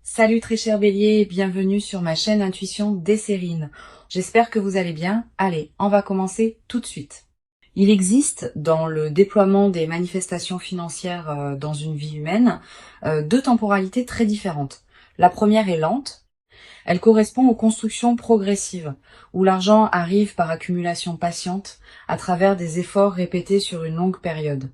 Salut très cher Bélier et bienvenue sur ma chaîne Intuition Desserine. J'espère que vous allez bien. Allez, on va commencer tout de suite. Il existe dans le déploiement des manifestations financières dans une vie humaine deux temporalités très différentes. La première est lente. Elle correspond aux constructions progressives, où l'argent arrive par accumulation patiente à travers des efforts répétés sur une longue période.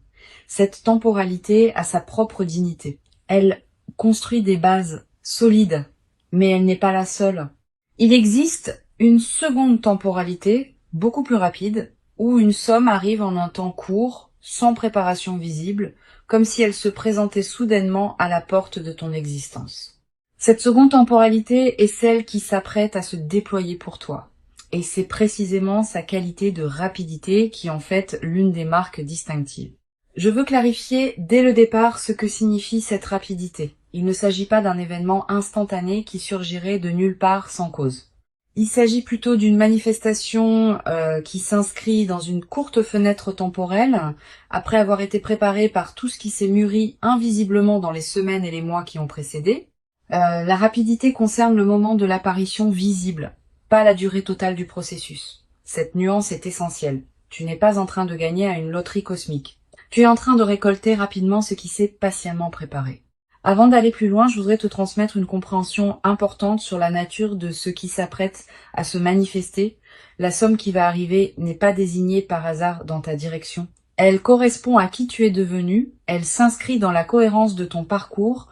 Cette temporalité a sa propre dignité. Elle construit des bases solides, mais elle n'est pas la seule. Il existe une seconde temporalité, beaucoup plus rapide, où une somme arrive en un temps court, sans préparation visible, comme si elle se présentait soudainement à la porte de ton existence. Cette seconde temporalité est celle qui s'apprête à se déployer pour toi. Et c'est précisément sa qualité de rapidité qui en fait l'une des marques distinctives. Je veux clarifier dès le départ ce que signifie cette rapidité. Il ne s'agit pas d'un événement instantané qui surgirait de nulle part sans cause. Il s'agit plutôt d'une manifestation qui s'inscrit dans une courte fenêtre temporelle, après avoir été préparée par tout ce qui s'est mûri invisiblement dans les semaines et les mois qui ont précédé. La rapidité concerne le moment de l'apparition visible, pas la durée totale du processus. Cette nuance est essentielle. Tu n'es pas en train de gagner à une loterie cosmique. Tu es en train de récolter rapidement ce qui s'est patiemment préparé. Avant d'aller plus loin, je voudrais te transmettre une compréhension importante sur la nature de ce qui s'apprête à se manifester. La somme qui va arriver n'est pas désignée par hasard dans ta direction. Elle correspond à qui tu es devenu, elle s'inscrit dans la cohérence de ton parcours.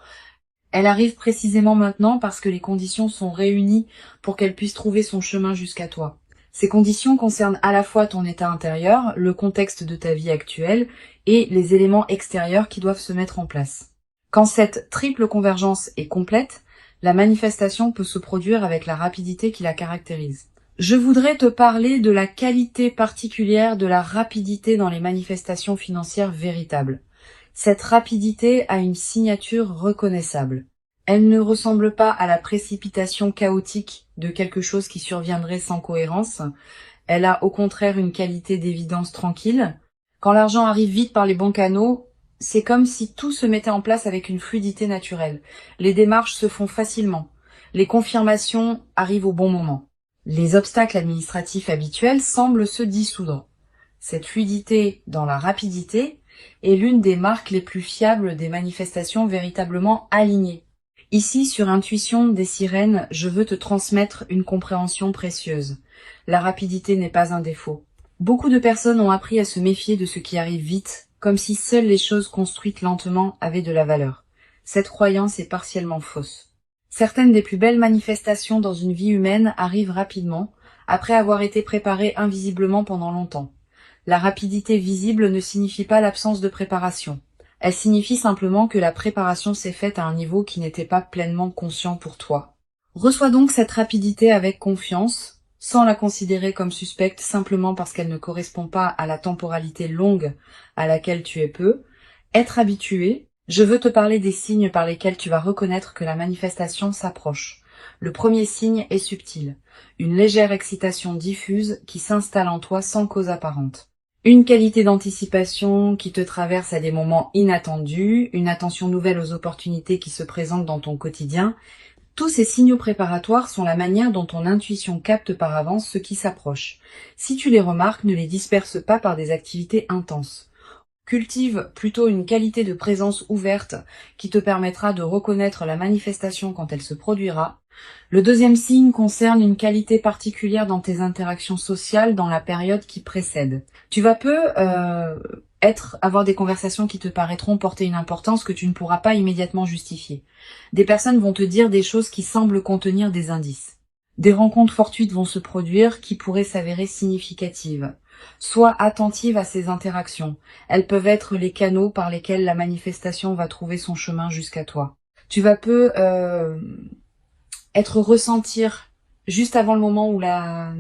Elle arrive précisément maintenant parce que les conditions sont réunies pour qu'elle puisse trouver son chemin jusqu'à toi. Ces conditions concernent à la fois ton état intérieur, le contexte de ta vie actuelle et les éléments extérieurs qui doivent se mettre en place. Quand cette triple convergence est complète, la manifestation peut se produire avec la rapidité qui la caractérise. Je voudrais te parler de la qualité particulière de la rapidité dans les manifestations financières véritables. Cette rapidité a une signature reconnaissable. Elle ne ressemble pas à la précipitation chaotique de quelque chose qui surviendrait sans cohérence. Elle a au contraire une qualité d'évidence tranquille. Quand l'argent arrive vite par les bons canaux, c'est comme si tout se mettait en place avec une fluidité naturelle. Les démarches se font facilement. Les confirmations arrivent au bon moment. Les obstacles administratifs habituels semblent se dissoudre. Cette fluidité dans la rapidité est l'une des marques les plus fiables des manifestations véritablement alignées. Ici, sur Intuition des Sirènes, je veux te transmettre une compréhension précieuse. La rapidité n'est pas un défaut. Beaucoup de personnes ont appris à se méfier de ce qui arrive vite, comme si seules les choses construites lentement avaient de la valeur. Cette croyance est partiellement fausse. Certaines des plus belles manifestations dans une vie humaine arrivent rapidement, après avoir été préparées invisiblement pendant longtemps. La rapidité visible ne signifie pas l'absence de préparation. Elle signifie simplement que la préparation s'est faite à un niveau qui n'était pas pleinement conscient pour toi. Reçois donc cette rapidité avec confiance, sans la considérer comme suspecte simplement parce qu'elle ne correspond pas à la temporalité longue à laquelle tu es peu. Être habitué, je veux te parler des signes par lesquels tu vas reconnaître que la manifestation s'approche. Le premier signe est subtil, une légère excitation diffuse qui s'installe en toi sans cause apparente. Une qualité d'anticipation qui te traverse à des moments inattendus, une attention nouvelle aux opportunités qui se présentent dans ton quotidien. Tous ces signaux préparatoires sont la manière dont ton intuition capte par avance ce qui s'approche. Si tu les remarques, ne les disperse pas par des activités intenses. Cultive plutôt une qualité de présence ouverte qui te permettra de reconnaître la manifestation quand elle se produira. Le deuxième signe concerne une qualité particulière dans tes interactions sociales dans la période qui précède. Tu vas avoir des conversations qui te paraîtront porter une importance que tu ne pourras pas immédiatement justifier. Des personnes vont te dire des choses qui semblent contenir des indices. Des rencontres fortuites vont se produire qui pourraient s'avérer significatives. Sois attentive à ces interactions. Elles peuvent être les canaux par lesquels la manifestation va trouver son chemin jusqu'à toi. Tu vas ressentir, juste avant le moment où la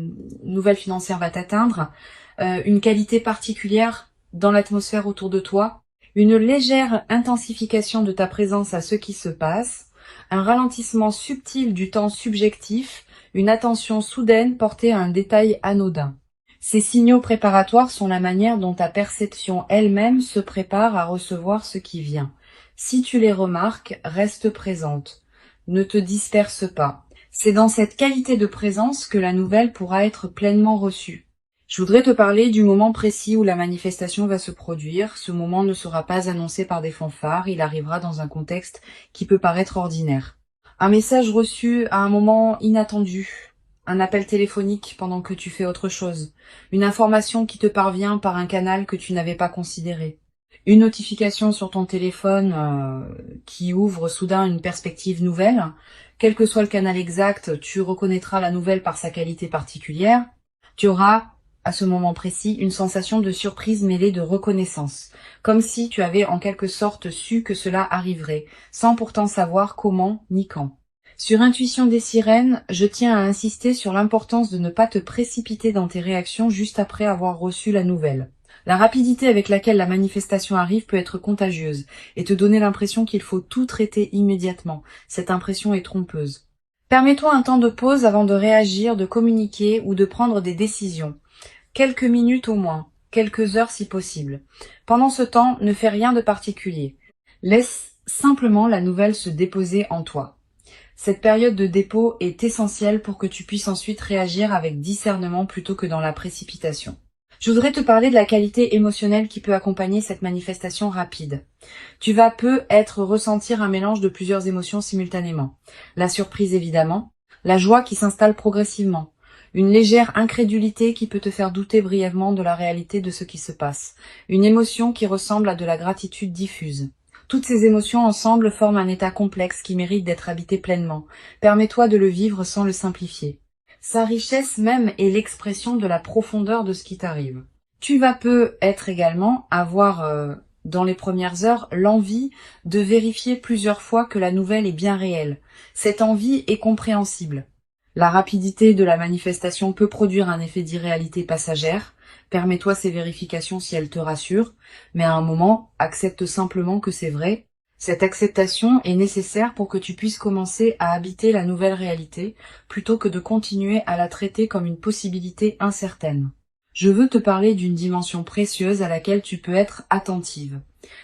nouvelle financière va t'atteindre, une qualité particulière dans l'atmosphère autour de toi, une légère intensification de ta présence à ce qui se passe, un ralentissement subtil du temps subjectif, une attention soudaine portée à un détail anodin. Ces signaux préparatoires sont la manière dont ta perception elle-même se prépare à recevoir ce qui vient. Si tu les remarques, reste présente. ne te disperse pas. C'est dans cette qualité de présence que la nouvelle pourra être pleinement reçue. Je voudrais te parler du moment précis où la manifestation va se produire. Ce moment ne sera pas annoncé par des fanfares, il arrivera dans un contexte qui peut paraître ordinaire. Un message reçu à un moment inattendu, un appel téléphonique pendant que tu fais autre chose, une information qui te parvient par un canal que tu n'avais pas considéré, une notification sur ton téléphone qui ouvre soudain une perspective nouvelle. Quel que soit le canal exact, tu reconnaîtras la nouvelle par sa qualité particulière. Tu auras, à ce moment précis, une sensation de surprise mêlée de reconnaissance, comme si tu avais en quelque sorte su que cela arriverait, sans pourtant savoir comment ni quand. Sur Intuition des sirènes, je tiens à insister sur l'importance de ne pas te précipiter dans tes réactions juste après avoir reçu la nouvelle. La rapidité avec laquelle la manifestation arrive peut être contagieuse et te donner l'impression qu'il faut tout traiter immédiatement. Cette impression est trompeuse. Permets-toi un temps de pause avant de réagir, de communiquer ou de prendre des décisions. Quelques minutes au moins, quelques heures si possible. Pendant ce temps, ne fais rien de particulier. Laisse simplement la nouvelle se déposer en toi. Cette période de dépôt est essentielle pour que tu puisses ensuite réagir avec discernement plutôt que dans la précipitation. Je voudrais te parler de la qualité émotionnelle qui peut accompagner cette manifestation rapide. Tu vas peut-être ressentir un mélange de plusieurs émotions simultanément. La surprise évidemment, la joie qui s'installe progressivement, une légère incrédulité qui peut te faire douter brièvement de la réalité de ce qui se passe, une émotion qui ressemble à de la gratitude diffuse. Toutes ces émotions ensemble forment un état complexe qui mérite d'être habité pleinement. Permets-toi de le vivre sans le simplifier. Sa richesse même est l'expression de la profondeur de ce qui t'arrive. Tu vas peut-être également avoir, dans les premières heures, l'envie de vérifier plusieurs fois que la nouvelle est bien réelle. Cette envie est compréhensible. La rapidité de la manifestation peut produire un effet d'irréalité passagère. Permets-toi ces vérifications si elles te rassurent, mais à un moment, accepte simplement que c'est vrai. Cette acceptation est nécessaire pour que tu puisses commencer à habiter la nouvelle réalité, plutôt que de continuer à la traiter comme une possibilité incertaine. Je veux te parler d'une dimension précieuse à laquelle tu peux être attentive.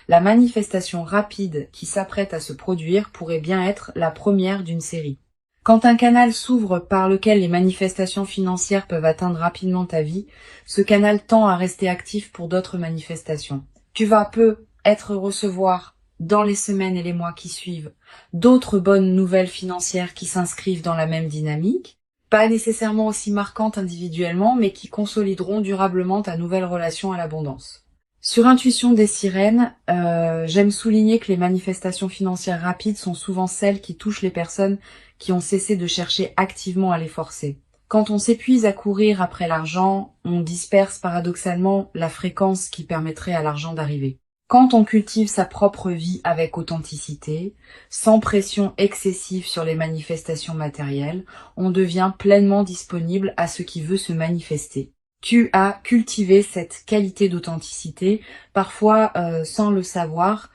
La manifestation rapide qui s'apprête à se produire pourrait bien être la première d'une série. Quand un canal s'ouvre par lequel les manifestations financières peuvent atteindre rapidement ta vie, ce canal tend à rester actif pour d'autres manifestations. Tu vas peut-être recevoir, dans les semaines et les mois qui suivent, d'autres bonnes nouvelles financières qui s'inscrivent dans la même dynamique, pas nécessairement aussi marquantes individuellement, mais qui consolideront durablement ta nouvelle relation à l'abondance. Sur Intuition des sirènes, j'aime souligner que les manifestations financières rapides sont souvent celles qui touchent les personnes qui ont cessé de chercher activement à les forcer. Quand on s'épuise à courir après l'argent, on disperse paradoxalement la fréquence qui permettrait à l'argent d'arriver. Quand on cultive sa propre vie avec authenticité, sans pression excessive sur les manifestations matérielles, on devient pleinement disponible à ce qui veut se manifester. Tu as cultivé cette qualité d'authenticité, parfois sans le savoir.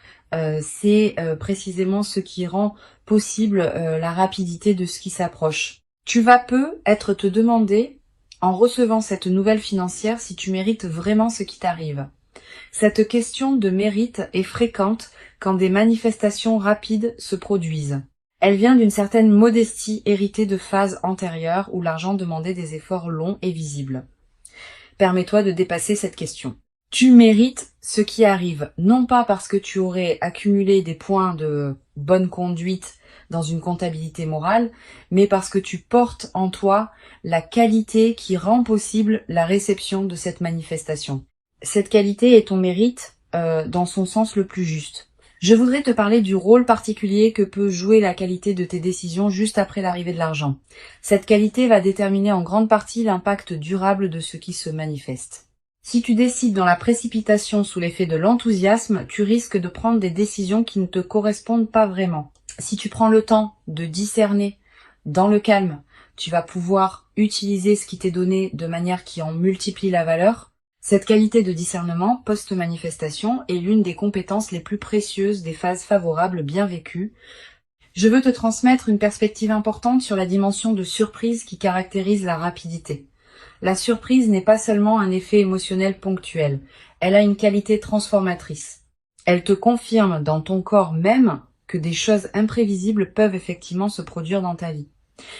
C'est précisément ce qui rend possible la rapidité de ce qui s'approche. Tu vas peut-être te demander, en recevant cette nouvelle financière, si tu mérites vraiment ce qui t'arrive. Cette question de mérite est fréquente quand des manifestations rapides se produisent. Elle vient d'une certaine modestie héritée de phases antérieures où l'argent demandait des efforts longs et visibles. Permets-toi de dépasser cette question. Tu mérites ce qui arrive, non pas parce que tu aurais accumulé des points de bonne conduite dans une comptabilité morale, mais parce que tu portes en toi la qualité qui rend possible la réception de cette manifestation. Cette qualité est ton mérite dans son sens le plus juste. Je voudrais te parler du rôle particulier que peut jouer la qualité de tes décisions juste après l'arrivée de l'argent. Cette qualité va déterminer en grande partie l'impact durable de ce qui se manifeste. Si tu décides dans la précipitation sous l'effet de l'enthousiasme, tu risques de prendre des décisions qui ne te correspondent pas vraiment. Si tu prends le temps de discerner dans le calme, tu vas pouvoir utiliser ce qui t'est donné de manière qui en multiplie la valeur. Cette qualité de discernement post-manifestation est l'une des compétences les plus précieuses des phases favorables bien vécues. Je veux te transmettre une perspective importante sur la dimension de surprise qui caractérise la rapidité. La surprise n'est pas seulement un effet émotionnel ponctuel, elle a une qualité transformatrice. Elle te confirme dans ton corps même que des choses imprévisibles peuvent effectivement se produire dans ta vie.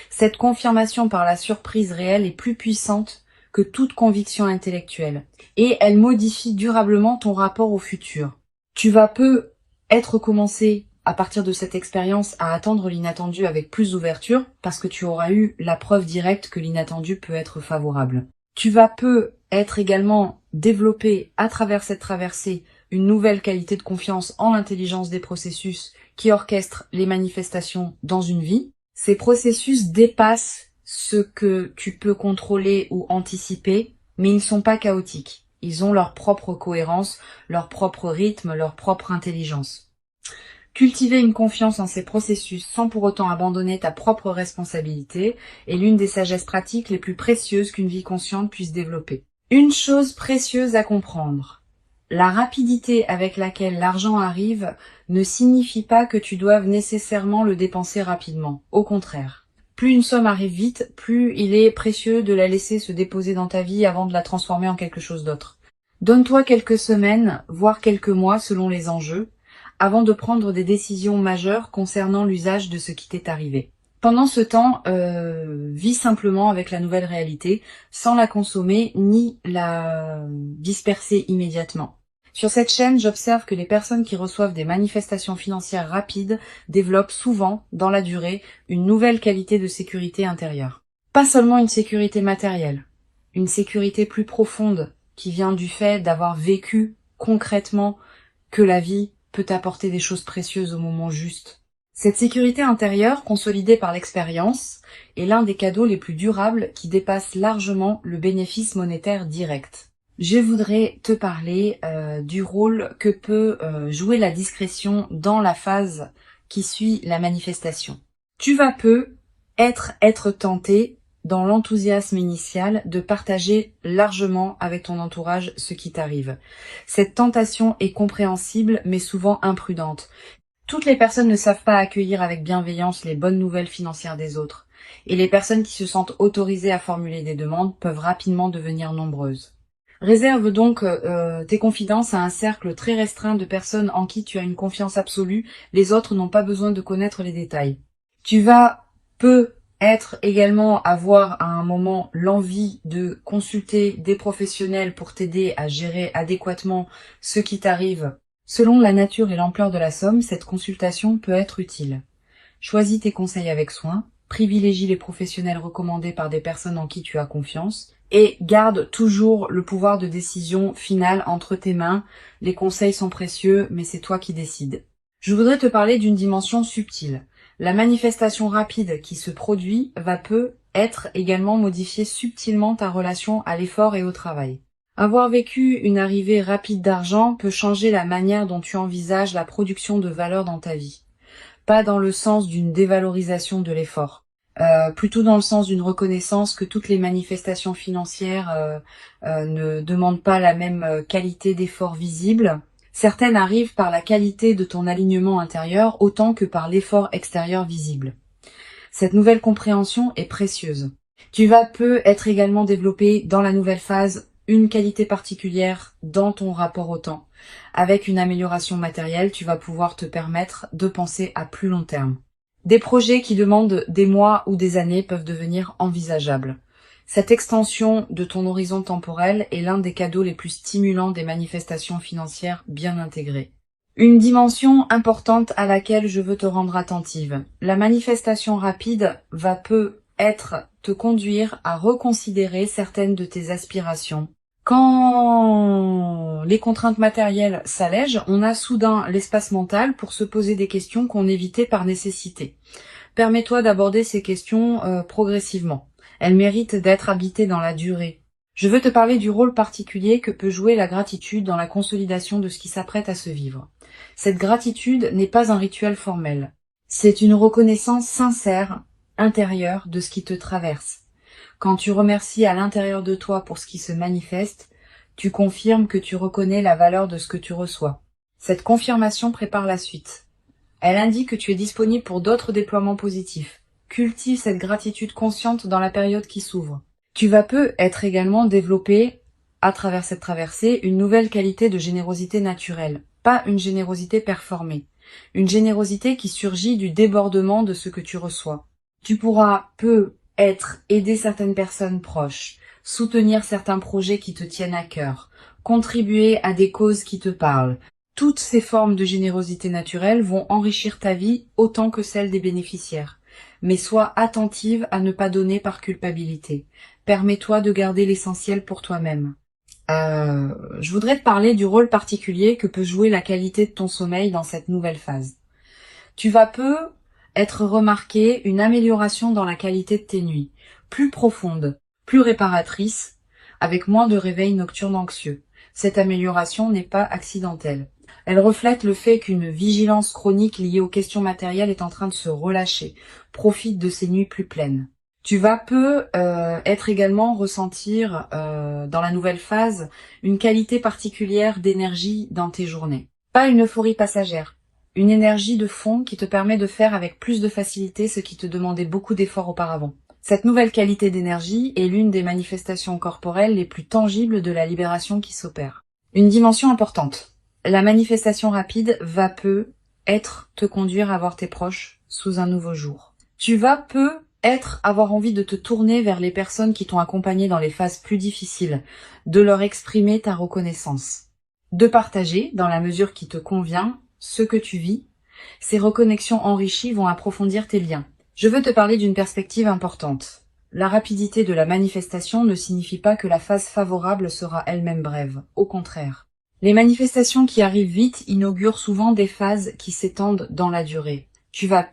Cette confirmation par la surprise réelle est plus puissante que toute conviction intellectuelle et elle modifie durablement ton rapport au futur. Tu vas peu être commencé à partir de cette expérience à attendre l'inattendu avec plus d'ouverture parce que tu auras eu la preuve directe que l'inattendu peut être favorable. Tu vas peu être également développé à travers cette traversée une nouvelle qualité de confiance en l'intelligence des processus qui orchestrent les manifestations dans une vie. Ces processus dépassent ce que tu peux contrôler ou anticiper, mais ils ne sont pas chaotiques. Ils ont leur propre cohérence, leur propre rythme, leur propre intelligence. Cultiver une confiance en ces processus sans pour autant abandonner ta propre responsabilité est l'une des sagesses pratiques les plus précieuses qu'une vie consciente puisse développer. Une chose précieuse à comprendre. La rapidité avec laquelle l'argent arrive ne signifie pas que tu doives nécessairement le dépenser rapidement. Au contraire. Plus une somme arrive vite, plus il est précieux de la laisser se déposer dans ta vie avant de la transformer en quelque chose d'autre. Donne-toi quelques semaines, voire quelques mois selon les enjeux, avant de prendre des décisions majeures concernant l'usage de ce qui t'est arrivé. Pendant ce temps, vis simplement avec la nouvelle réalité, sans la consommer ni la disperser immédiatement. Sur cette chaîne, j'observe que les personnes qui reçoivent des manifestations financières rapides développent souvent, dans la durée, une nouvelle qualité de sécurité intérieure. Pas seulement une sécurité matérielle, une sécurité plus profonde qui vient du fait d'avoir vécu concrètement que la vie peut apporter des choses précieuses au moment juste. Cette sécurité intérieure, consolidée par l'expérience, est l'un des cadeaux les plus durables qui dépasse largement le bénéfice monétaire direct. Je voudrais te parler du rôle que peut jouer la discrétion dans la phase qui suit la manifestation. Tu vas peu être tenté, dans l'enthousiasme initial, de partager largement avec ton entourage ce qui t'arrive. Cette tentation est compréhensible mais souvent imprudente. Toutes les personnes ne savent pas accueillir avec bienveillance les bonnes nouvelles financières des autres, et les personnes qui se sentent autorisées à formuler des demandes peuvent rapidement devenir nombreuses. Réserve donc tes confidences à un cercle très restreint de personnes en qui tu as une confiance absolue, les autres n'ont pas besoin de connaître les détails. Tu vas peu être également avoir à un moment l'envie de consulter des professionnels pour t'aider à gérer adéquatement ce qui t'arrive. Selon la nature et l'ampleur de la somme, cette consultation peut être utile. Choisis tes conseils avec soin, privilégie les professionnels recommandés par des personnes en qui tu as confiance et garde toujours le pouvoir de décision finale entre tes mains. Les conseils sont précieux, mais c'est toi qui décides. Je voudrais te parler d'une dimension subtile. La manifestation rapide qui se produit va peu être également modifier subtilement ta relation à l'effort et au travail. Avoir vécu une arrivée rapide d'argent peut changer la manière dont tu envisages la production de valeur dans ta vie. Pas dans le sens d'une dévalorisation de l'effort, plutôt dans le sens d'une reconnaissance que toutes les manifestations financières ne demandent pas la même qualité d'effort visible. Certaines arrivent par la qualité de ton alignement intérieur autant que par l'effort extérieur visible. Cette nouvelle compréhension est précieuse. Tu vas peu être également développé dans la nouvelle phase une qualité particulière dans ton rapport au temps. Avec une amélioration matérielle, tu vas pouvoir te permettre de penser à plus long terme. Des projets qui demandent des mois ou des années peuvent devenir envisageables. Cette extension de ton horizon temporel est l'un des cadeaux les plus stimulants des manifestations financières bien intégrées. Une dimension importante à laquelle je veux te rendre attentive. La manifestation rapide va peu être te conduire à reconsidérer certaines de tes aspirations. Quand les contraintes matérielles s'allègent, on a soudain l'espace mental pour se poser des questions qu'on évitait par nécessité. Permets-toi d'aborder ces questions progressivement. Elles méritent d'être habitées dans la durée. Je veux te parler du rôle particulier que peut jouer la gratitude dans la consolidation de ce qui s'apprête à se vivre. Cette gratitude n'est pas un rituel formel. C'est une reconnaissance sincère, intérieure de ce qui te traverse. Quand tu remercies à l'intérieur de toi pour ce qui se manifeste, tu confirmes que tu reconnais la valeur de ce que tu reçois. Cette confirmation prépare la suite. Elle indique que tu es disponible pour d'autres déploiements positifs. Cultive cette gratitude consciente dans la période qui s'ouvre. Tu vas peu être également développé, à travers cette traversée, une nouvelle qualité de générosité naturelle, pas une générosité performée. Une générosité qui surgit du débordement de ce que tu reçois. Tu pourras aider certaines personnes proches, soutenir certains projets qui te tiennent à cœur, contribuer à des causes qui te parlent. Toutes ces formes de générosité naturelle vont enrichir ta vie autant que celle des bénéficiaires. Mais sois attentive à ne pas donner par culpabilité. Permets-toi de garder l'essentiel pour toi-même. Je voudrais te parler du rôle particulier que peut jouer la qualité de ton sommeil dans cette nouvelle phase. Tu vas être remarqué une amélioration dans la qualité de tes nuits, plus profonde, plus réparatrice, avec moins de réveils nocturnes anxieux. Cette amélioration n'est pas accidentelle. Elle reflète le fait qu'une vigilance chronique liée aux questions matérielles est en train de se relâcher. Profite de ces nuits plus pleines. Tu vas être également ressentir dans la nouvelle phase une qualité particulière d'énergie dans tes journées. Pas une euphorie passagère, une énergie de fond qui te permet de faire avec plus de facilité ce qui te demandait beaucoup d'efforts auparavant. Cette nouvelle qualité d'énergie est l'une des manifestations corporelles les plus tangibles de la libération qui s'opère. Une dimension importante. La manifestation rapide va te conduire à voir tes proches sous un nouveau jour. Tu vas avoir envie de te tourner vers les personnes qui t'ont accompagné dans les phases plus difficiles, de leur exprimer ta reconnaissance, de partager, dans la mesure qui te convient, ce que tu vis. Ces reconnexions enrichies vont approfondir tes liens. Je veux te parler d'une perspective importante. La rapidité de la manifestation ne signifie pas que la phase favorable sera elle-même brève. Au contraire. Les manifestations qui arrivent vite inaugurent souvent des phases qui s'étendent dans la durée. Tu vas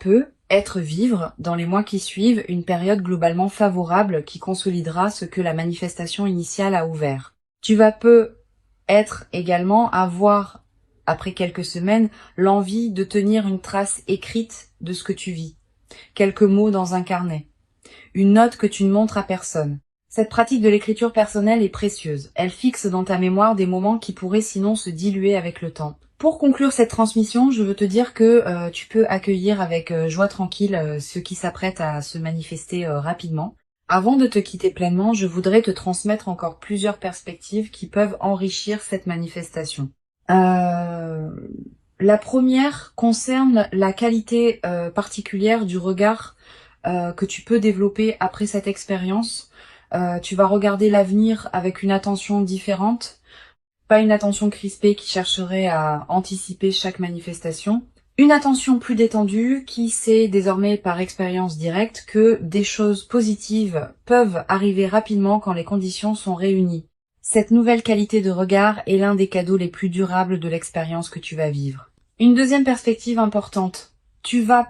vivre, dans les mois qui suivent, une période globalement favorable qui consolidera ce que la manifestation initiale a ouvert. Tu vas également avoir, après quelques semaines, l'envie de tenir une trace écrite de ce que tu vis. Quelques mots dans un carnet. Une note que tu ne montres à personne. Cette pratique de l'écriture personnelle est précieuse. Elle fixe dans ta mémoire des moments qui pourraient sinon se diluer avec le temps. Pour conclure cette transmission, je veux te dire que tu peux accueillir avec joie tranquille ceux qui s'apprêtent à se manifester rapidement. Avant de te quitter pleinement, je voudrais te transmettre encore plusieurs perspectives qui peuvent enrichir cette manifestation. La première concerne la qualité particulière du regard que tu peux développer après cette expérience. Tu vas regarder l'avenir avec une attention différente, pas une attention crispée qui chercherait à anticiper chaque manifestation, une attention plus détendue qui sait désormais par expérience directe que des choses positives peuvent arriver rapidement quand les conditions sont réunies. Cette nouvelle qualité de regard est l'un des cadeaux les plus durables de l'expérience que tu vas vivre. Une deuxième perspective importante. Tu vas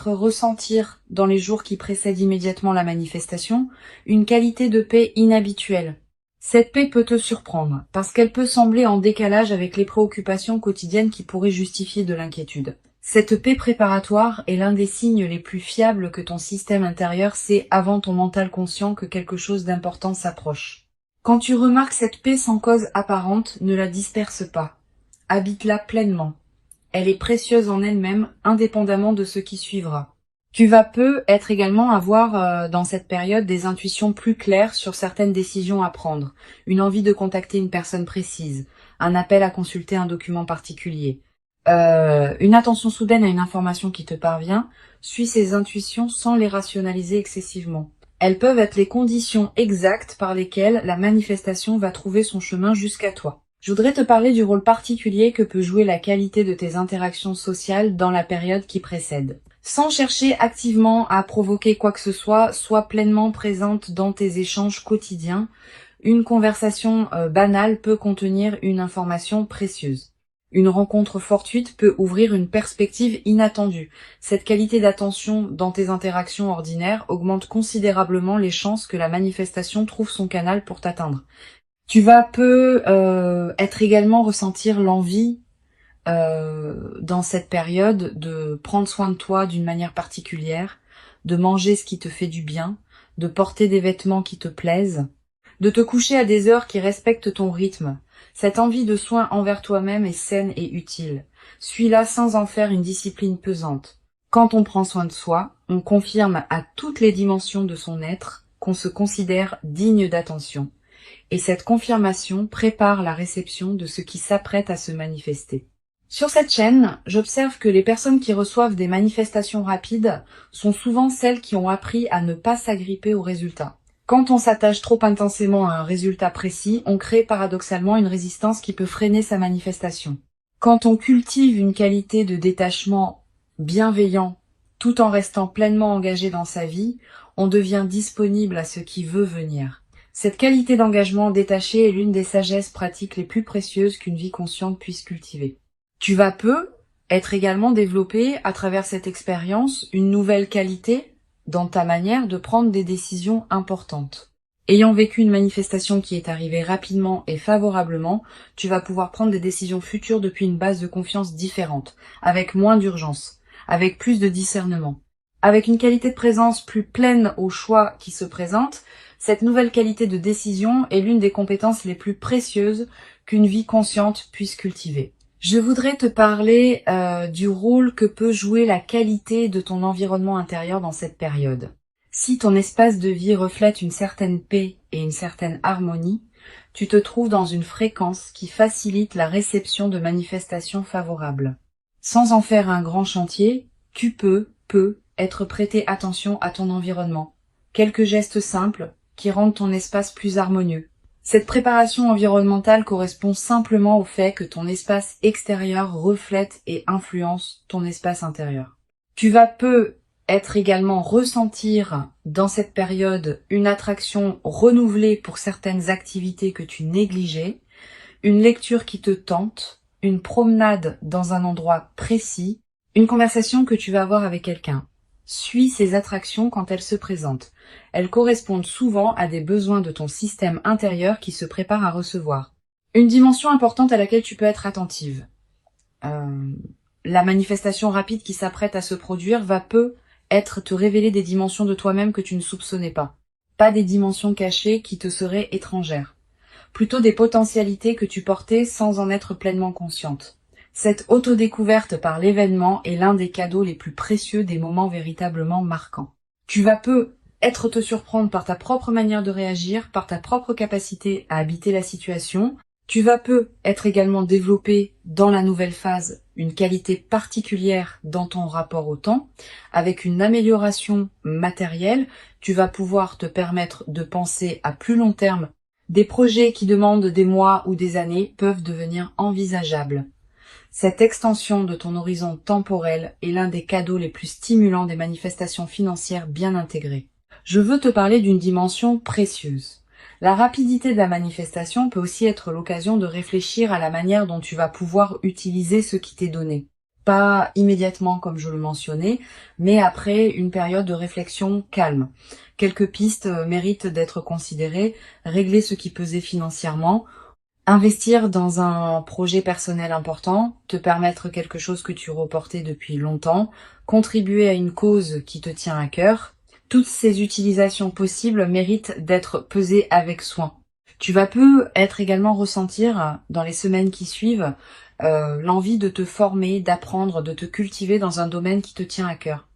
ressentir dans les jours qui précèdent immédiatement la manifestation une qualité de paix inhabituelle. Cette paix peut te surprendre, parce qu'elle peut sembler en décalage avec les préoccupations quotidiennes qui pourraient justifier de l'inquiétude. Cette paix préparatoire est l'un des signes les plus fiables que ton système intérieur sait avant ton mental conscient que quelque chose d'important s'approche. Quand tu remarques cette paix sans cause apparente, ne la disperse pas. Habite-la pleinement. Elle est précieuse en elle-même, indépendamment de ce qui suivra. Tu vas également avoir dans cette période des intuitions plus claires sur certaines décisions à prendre, une envie de contacter une personne précise, un appel à consulter un document particulier. Une attention soudaine à une information qui te parvient, suis ces intuitions sans les rationaliser excessivement. Elles peuvent être les conditions exactes par lesquelles la manifestation va trouver son chemin jusqu'à toi. Je voudrais te parler du rôle particulier que peut jouer la qualité de tes interactions sociales dans la période qui précède. Sans chercher activement à provoquer quoi que ce soit, sois pleinement présente dans tes échanges quotidiens. Une conversation banale peut contenir une information précieuse. Une rencontre fortuite peut ouvrir une perspective inattendue. Cette qualité d'attention dans tes interactions ordinaires augmente considérablement les chances que la manifestation trouve son canal pour t'atteindre. Tu vas également ressentir l'envie dans cette période de prendre soin de toi d'une manière particulière, de manger ce qui te fait du bien, de porter des vêtements qui te plaisent, de te coucher à des heures qui respectent ton rythme. Cette envie de soin envers toi-même est saine et utile. Suis-la sans en faire une discipline pesante. Quand on prend soin de soi, on confirme à toutes les dimensions de son être qu'on se considère digne d'attention. Et cette confirmation prépare la réception de ce qui s'apprête à se manifester. Sur cette chaîne, j'observe que les personnes qui reçoivent des manifestations rapides sont souvent celles qui ont appris à ne pas s'agripper aux résultats. Quand on s'attache trop intensément à un résultat précis, on crée paradoxalement une résistance qui peut freiner sa manifestation. Quand on cultive une qualité de détachement bienveillant tout en restant pleinement engagé dans sa vie, on devient disponible à ce qui veut venir. Cette qualité d'engagement détaché est l'une des sagesses pratiques les plus précieuses qu'une vie consciente puisse cultiver. Tu vas être également développé à travers cette expérience une nouvelle qualité dans ta manière de prendre des décisions importantes. Ayant vécu une manifestation qui est arrivée rapidement et favorablement, tu vas pouvoir prendre des décisions futures depuis une base de confiance différente, avec moins d'urgence, avec plus de discernement. Avec une qualité de présence plus pleine au choix qui se présente, cette nouvelle qualité de décision est l'une des compétences les plus précieuses qu'une vie consciente puisse cultiver. Je voudrais te parler du rôle que peut jouer la qualité de ton environnement intérieur dans cette période. Si ton espace de vie reflète une certaine paix et une certaine harmonie, tu te trouves dans une fréquence qui facilite la réception de manifestations favorables. Sans en faire un grand chantier, tu peux être prêter attention à ton environnement. Quelques gestes simples qui rendent ton espace plus harmonieux. Cette préparation environnementale correspond simplement au fait que ton espace extérieur reflète et influence ton espace intérieur. Tu vas être également ressentir dans cette période une attraction renouvelée pour certaines activités que tu négligeais, une lecture qui te tente, une promenade dans un endroit précis, une conversation que tu vas avoir avec quelqu'un. Suis ces attractions quand elles se présentent. Elles correspondent souvent à des besoins de ton système intérieur qui se prépare à recevoir. Une dimension importante à laquelle tu peux être attentive. La manifestation rapide qui s'apprête à se produire va te révéler des dimensions de toi-même que tu ne soupçonnais pas. Pas des dimensions cachées qui te seraient étrangères. Plutôt des potentialités que tu portais sans en être pleinement consciente. Cette autodécouverte par l'événement est l'un des cadeaux les plus précieux des moments véritablement marquants. Tu vas te surprendre par ta propre manière de réagir, par ta propre capacité à habiter la situation. Tu vas être également développé dans la nouvelle phase une qualité particulière dans ton rapport au temps. Avec une amélioration matérielle, tu vas pouvoir te permettre de penser à plus long terme. Des projets qui demandent des mois ou des années peuvent devenir envisageables. Cette extension de ton horizon temporel est l'un des cadeaux les plus stimulants des manifestations financières bien intégrées. Je veux te parler d'une dimension précieuse. La rapidité de la manifestation peut aussi être l'occasion de réfléchir à la manière dont tu vas pouvoir utiliser ce qui t'est donné. Pas immédiatement comme je le mentionnais, mais après une période de réflexion calme. Quelques pistes méritent d'être considérées, régler ce qui pesait financièrement, investir dans un projet personnel important, te permettre quelque chose que tu reportais depuis longtemps, contribuer à une cause qui te tient à cœur. Toutes ces utilisations possibles méritent d'être pesées avec soin. Tu vas être également ressentir dans les semaines qui suivent l'envie de te former, d'apprendre, de te cultiver dans un domaine qui te tient à cœur.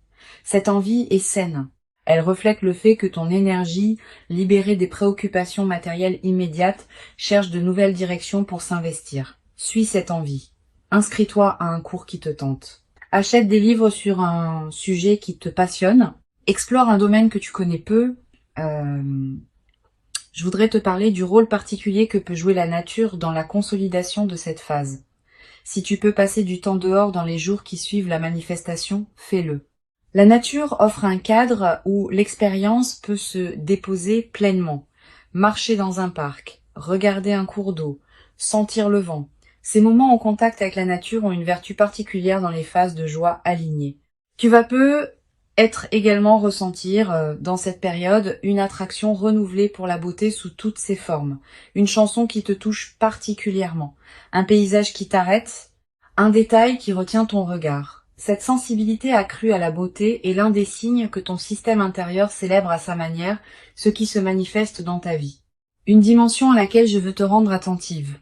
Cette envie est saine. Elle reflète le fait que ton énergie, libérée des préoccupations matérielles immédiates, cherche de nouvelles directions pour s'investir. Suis cette envie. Inscris-toi à un cours qui te tente. Achète des livres sur un sujet qui te passionne. Explore un domaine que tu connais peu. Je voudrais te parler du rôle particulier que peut jouer la nature dans la consolidation de cette phase. Si tu peux passer du temps dehors dans les jours qui suivent la manifestation, fais-le. La nature offre un cadre où l'expérience peut se déposer pleinement. Marcher dans un parc, regarder un cours d'eau, sentir le vent. Ces moments en contact avec la nature ont une vertu particulière dans les phases de joie alignées. Tu vas être également ressentir dans cette période une attraction renouvelée pour la beauté sous toutes ses formes. Une chanson qui te touche particulièrement. Un paysage qui t'arrête. Un détail qui retient ton regard. Cette sensibilité accrue à la beauté est l'un des signes que ton système intérieur célèbre à sa manière ce qui se manifeste dans ta vie. Une dimension à laquelle je veux te rendre attentive.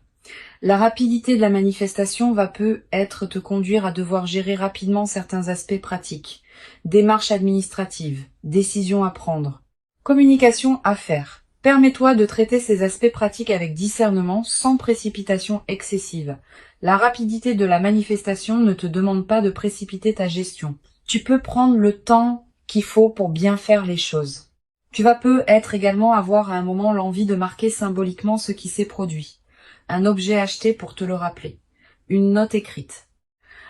La rapidité de la manifestation va peut-être te conduire à devoir gérer rapidement certains aspects pratiques. Démarches administratives, décisions à prendre, communication à faire. Permets-toi de traiter ces aspects pratiques avec discernement, sans précipitation excessive. La rapidité de la manifestation ne te demande pas de précipiter ta gestion. Tu peux prendre le temps qu'il faut pour bien faire les choses. Tu vas peut-être également avoir à un moment l'envie de marquer symboliquement ce qui s'est produit. Un objet acheté pour te le rappeler. Une note écrite.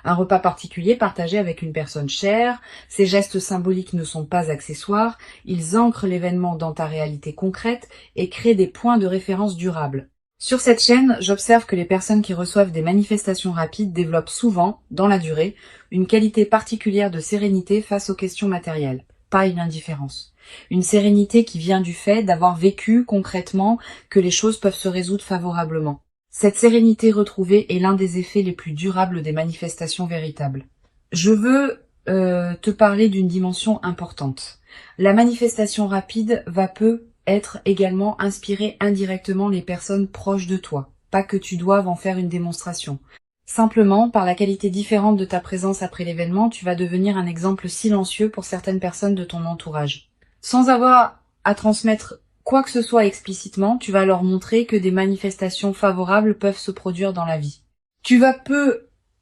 Un repas particulier partagé avec une personne chère. Ces gestes symboliques ne sont pas accessoires. Ils ancrent l'événement dans ta réalité concrète et créent des points de référence durables. Sur cette chaîne, j'observe que les personnes qui reçoivent des manifestations rapides développent souvent, dans la durée, une qualité particulière de sérénité face aux questions matérielles, pas une indifférence. Une sérénité qui vient du fait d'avoir vécu concrètement que les choses peuvent se résoudre favorablement. Cette sérénité retrouvée est l'un des effets les plus durables des manifestations véritables. Je veux te parler d'une dimension importante. La manifestation rapide va être également inspirer indirectement les personnes proches de toi. Pas que tu doives en faire une démonstration. Simplement, par la qualité différente de ta présence après l'événement, tu vas devenir un exemple silencieux pour certaines personnes de ton entourage. Sans avoir à transmettre quoi que ce soit explicitement, tu vas leur montrer que des manifestations favorables peuvent se produire dans la vie. Tu vas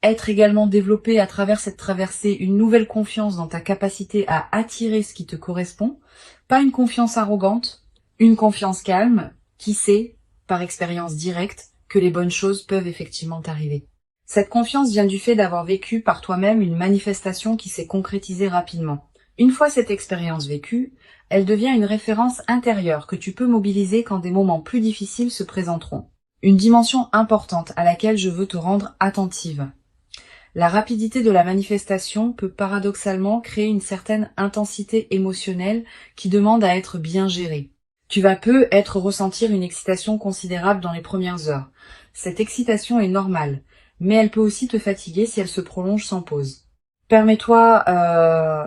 être également développé à travers cette traversée une nouvelle confiance dans ta capacité à attirer ce qui te correspond, pas une confiance arrogante, une confiance calme, qui sait, par expérience directe, que les bonnes choses peuvent effectivement t'arriver. Cette confiance vient du fait d'avoir vécu par toi-même une manifestation qui s'est concrétisée rapidement. Une fois cette expérience vécue, elle devient une référence intérieure que tu peux mobiliser quand des moments plus difficiles se présenteront. Une dimension importante à laquelle je veux te rendre attentive. La rapidité de la manifestation peut paradoxalement créer une certaine intensité émotionnelle qui demande à être bien gérée. Tu vas peut-être ressentir une excitation considérable dans les premières heures. Cette excitation est normale, mais elle peut aussi te fatiguer si elle se prolonge sans pause. Permets-toi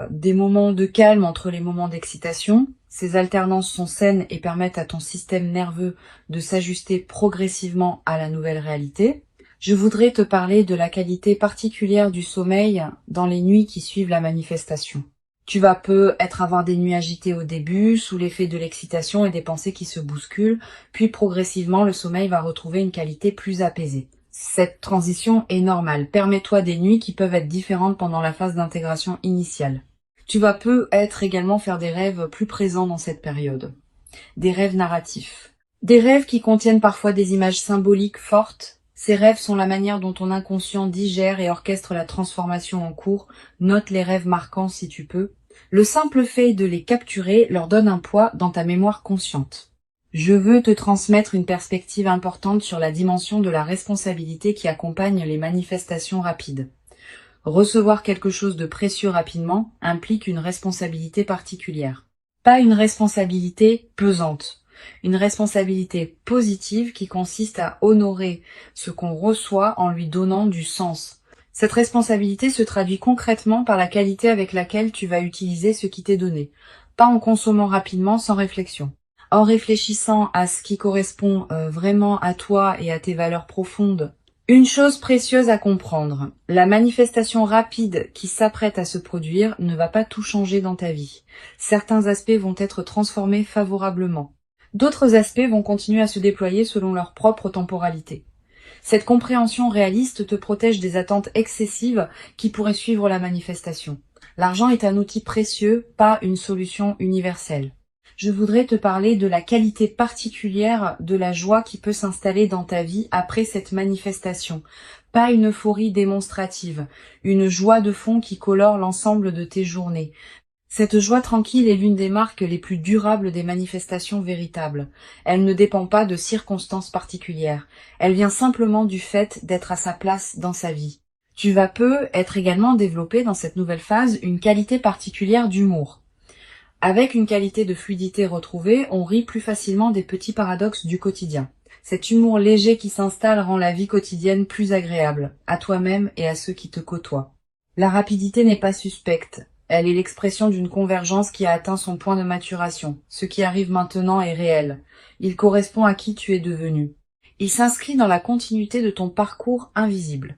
des moments de calme entre les moments d'excitation. Ces alternances sont saines et permettent à ton système nerveux de s'ajuster progressivement à la nouvelle réalité. Je voudrais te parler de la qualité particulière du sommeil dans les nuits qui suivent la manifestation. Tu vas peut-être avoir des nuits agitées au début, sous l'effet de l'excitation et des pensées qui se bousculent, puis progressivement le sommeil va retrouver une qualité plus apaisée. Cette transition est normale. Permets-toi des nuits qui peuvent être différentes pendant la phase d'intégration initiale. Tu vas peut-être également faire des rêves plus présents dans cette période. Des rêves narratifs. Des rêves qui contiennent parfois des images symboliques fortes. Ces rêves sont la manière dont ton inconscient digère et orchestre la transformation en cours. Note les rêves marquants si tu peux. Le simple fait de les capturer leur donne un poids dans ta mémoire consciente. Je veux te transmettre une perspective importante sur la dimension de la responsabilité qui accompagne les manifestations rapides. Recevoir quelque chose de précieux rapidement implique une responsabilité particulière. Pas une responsabilité pesante. Une responsabilité positive qui consiste à honorer ce qu'on reçoit en lui donnant du sens. Cette responsabilité se traduit concrètement par la qualité avec laquelle tu vas utiliser ce qui t'est donné, pas en consommant rapidement sans réflexion. En réfléchissant à ce qui correspond vraiment à toi et à tes valeurs profondes. Une chose précieuse à comprendre, la manifestation rapide qui s'apprête à se produire ne va pas tout changer dans ta vie. Certains aspects vont être transformés favorablement. D'autres aspects vont continuer à se déployer selon leur propre temporalité. Cette compréhension réaliste te protège des attentes excessives qui pourraient suivre la manifestation. L'argent est un outil précieux, pas une solution universelle. Je voudrais te parler de la qualité particulière de la joie qui peut s'installer dans ta vie après cette manifestation. Pas une euphorie démonstrative, une joie de fond qui colore l'ensemble de tes journées. Cette joie tranquille est l'une des marques les plus durables des manifestations véritables. Elle ne dépend pas de circonstances particulières. Elle vient simplement du fait d'être à sa place dans sa vie. Tu vas être également développer dans cette nouvelle phase une qualité particulière d'humour. Avec une qualité de fluidité retrouvée, on rit plus facilement des petits paradoxes du quotidien. Cet humour léger qui s'installe rend la vie quotidienne plus agréable, à toi-même et à ceux qui te côtoient. La rapidité n'est pas suspecte. Elle est l'expression d'une convergence qui a atteint son point de maturation. Ce qui arrive maintenant est réel. Il correspond à qui tu es devenu. Il s'inscrit dans la continuité de ton parcours invisible.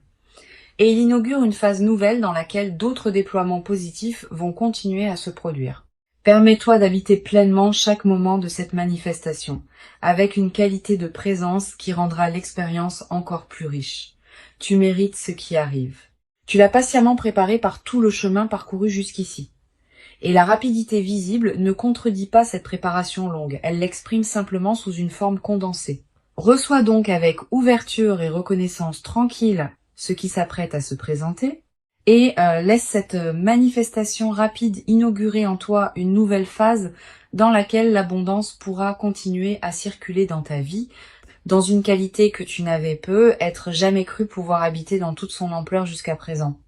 Et il inaugure une phase nouvelle dans laquelle d'autres déploiements positifs vont continuer à se produire. Permets-toi d'habiter pleinement chaque moment de cette manifestation, avec une qualité de présence qui rendra l'expérience encore plus riche. Tu mérites ce qui arrive. Tu l'as patiemment préparé par tout le chemin parcouru jusqu'ici. Et la rapidité visible ne contredit pas cette préparation longue, elle l'exprime simplement sous une forme condensée. Reçois donc avec ouverture et reconnaissance tranquille ce qui s'apprête à se présenter, et laisse cette manifestation rapide inaugurer en toi une nouvelle phase dans laquelle l'abondance pourra continuer à circuler dans ta vie, dans une qualité que tu n'avais jamais cru pouvoir habiter dans toute son ampleur jusqu'à présent.